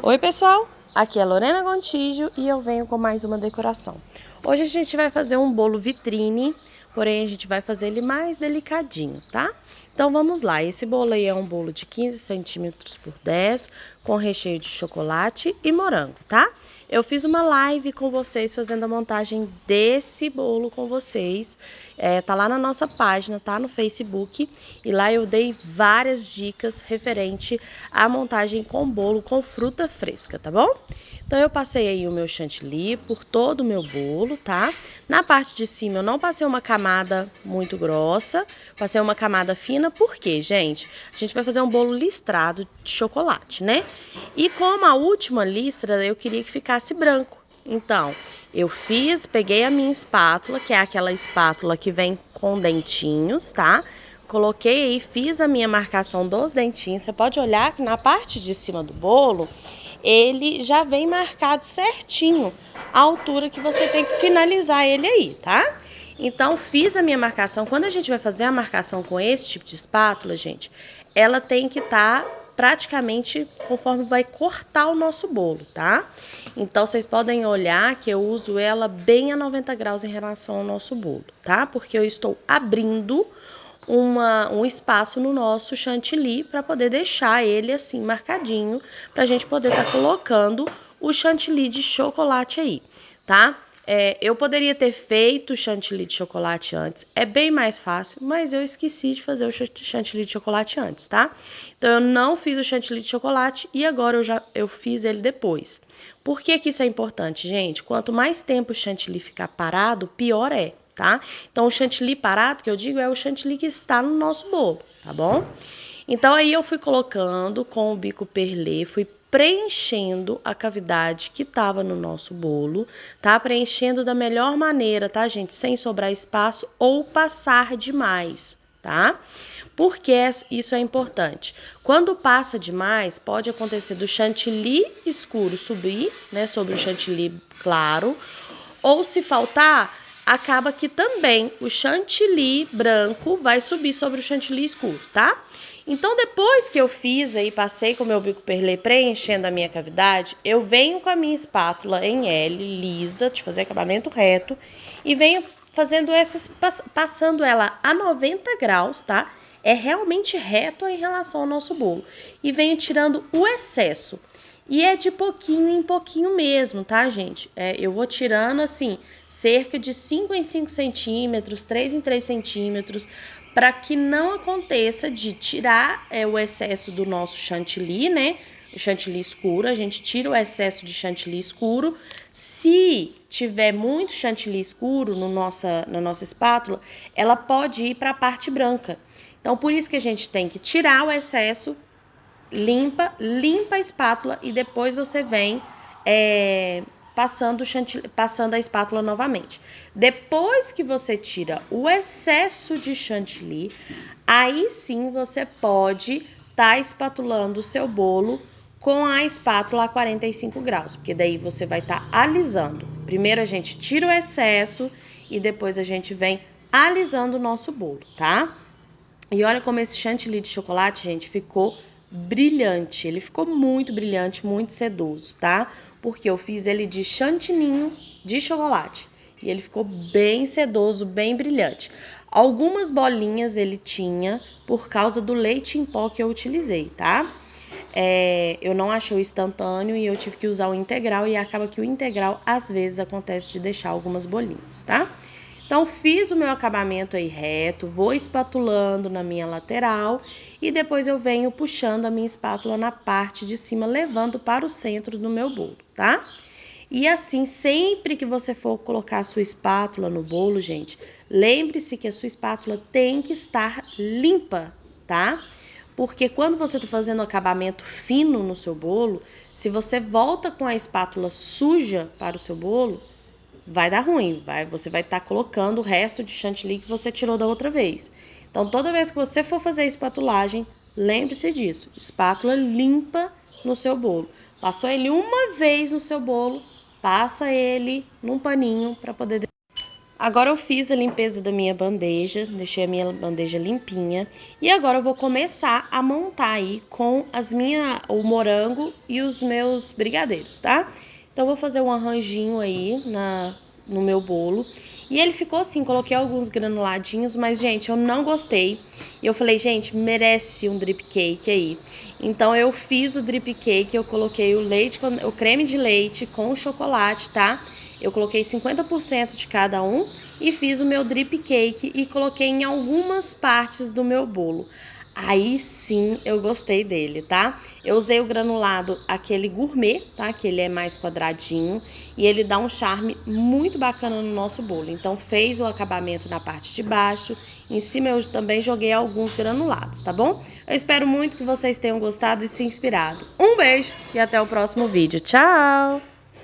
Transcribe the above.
Oi pessoal, aqui é Lorena Gontijo e eu venho com mais uma decoração. Hoje a gente vai fazer um bolo vitrine, porém a gente vai fazer ele mais delicadinho, tá? Então vamos lá, esse bolo aí é um bolo de 15 centímetros por 10, com recheio de chocolate e morango, tá? Eu fiz uma live com vocês fazendo a montagem desse bolo com vocês. Tá lá na nossa página, tá no Facebook. E lá eu dei várias dicas referente à montagem com bolo com fruta fresca, tá bom? Então eu passei aí o meu chantilly por todo o meu bolo, tá? Na parte de cima eu não passei uma camada muito grossa, passei uma camada fina, porque, gente, a gente vai fazer um bolo listrado de chocolate, né? E como a última listra eu queria que ficasse branco, então eu peguei a minha espátula, que é aquela espátula que vem com dentinhos, tá? Coloquei aí, fiz a minha marcação dos dentinhos. Você pode olhar que na parte de cima do bolo, ele já vem marcado certinho a altura que você tem que finalizar ele aí, tá? Então, fiz a minha marcação. Quando a gente vai fazer a marcação com esse tipo de espátula, gente, ela tem que estar praticamente conforme vai cortar o nosso bolo, tá? Então, vocês podem olhar que eu uso ela bem a 90 graus em relação ao nosso bolo, tá? Porque eu estou abrindo um espaço no nosso chantilly para poder deixar ele assim marcadinho, para a gente poder estar colocando o chantilly de chocolate aí, tá? Eu poderia ter feito o chantilly de chocolate antes, é bem mais fácil, mas eu esqueci de fazer o chantilly de chocolate antes, tá? Então eu não fiz o chantilly de chocolate e agora eu fiz ele depois. Por que que isso é importante, gente? Quanto mais tempo o chantilly ficar parado, pior é. Tá? Então, o chantilly parado, que eu digo, é o chantilly que está no nosso bolo, tá bom? Então, aí eu fui colocando com o bico perlê, fui preenchendo a cavidade que estava no nosso bolo, tá? Preenchendo da melhor maneira, tá, gente? Sem sobrar espaço ou passar demais, tá? Por que isso é importante? Quando passa demais, pode acontecer do chantilly escuro subir, né, sobre o chantilly claro, ou se faltar, acaba que também o chantilly branco vai subir sobre o chantilly escuro, tá? Então, depois que eu fiz aí, passei com o meu bico perlê preenchendo a minha cavidade, eu venho com a minha espátula em L, lisa, de fazer acabamento reto, e venho fazendo passando ela a 90 graus, tá? É realmente reto em relação ao nosso bolo. E venho tirando o excesso. E é de pouquinho em pouquinho mesmo, tá, gente? Eu vou tirando, assim, cerca de 5 em 5 centímetros, 3 em 3 centímetros, para que não aconteça de tirar o excesso do nosso chantilly, né? O chantilly escuro, a gente tira o excesso de chantilly escuro. Se tiver muito chantilly escuro na nossa espátula, ela pode ir para a parte branca. Então, por isso que a gente tem que tirar o excesso, limpa a espátula e depois você vem passando a espátula novamente. Depois que você tira o excesso de chantilly, aí sim você pode estar espatulando o seu bolo com a espátula a 45 graus, porque daí você vai estar alisando. Primeiro a gente tira o excesso e depois a gente vem alisando o nosso bolo, tá? E olha como esse chantilly de chocolate, gente, ficou brilhante. Ele ficou muito brilhante, muito sedoso, tá? Porque eu fiz ele de chantininho de chocolate. E ele ficou bem sedoso, bem brilhante. Algumas bolinhas ele tinha por causa do leite em pó que eu utilizei, tá? Eu não achei o instantâneo e eu tive que usar o integral. E acaba que o integral, às vezes, acontece de deixar algumas bolinhas, tá? Então, fiz o meu acabamento aí reto, vou espatulando na minha lateral e depois eu venho puxando a minha espátula na parte de cima, levando para o centro do meu bolo, tá? E assim, sempre que você for colocar a sua espátula no bolo, gente, lembre-se que a sua espátula tem que estar limpa, tá? Porque quando você tá fazendo acabamento fino no seu bolo, se você volta com a espátula suja para o seu bolo, vai dar ruim, você vai estar colocando o resto de chantilly que você tirou da outra vez. Então, toda vez que você for fazer a espatulagem, lembre-se disso, espátula limpa no seu bolo. Passou ele uma vez no seu bolo, passa ele num paninho para poder... Agora eu fiz a limpeza da minha bandeja, deixei a minha bandeja limpinha. E agora eu vou começar a montar aí com o morango e os meus brigadeiros, tá? Então eu vou fazer um arranjinho aí no meu bolo. E ele ficou assim, coloquei alguns granuladinhos, mas, gente, eu não gostei. E eu falei, gente, merece um drip cake aí. Então eu fiz o drip cake, eu coloquei o creme de leite com o chocolate, tá? Eu coloquei 50% de cada um e fiz o meu drip cake e coloquei em algumas partes do meu bolo. Aí sim eu gostei dele, tá? Eu usei o granulado, aquele gourmet, tá? Que ele é mais quadradinho e ele dá um charme muito bacana no nosso bolo. Então fez o acabamento na parte de baixo, em cima eu também joguei alguns granulados, tá bom? Eu espero muito que vocês tenham gostado e se inspirado. Um beijo e até o próximo vídeo. Tchau!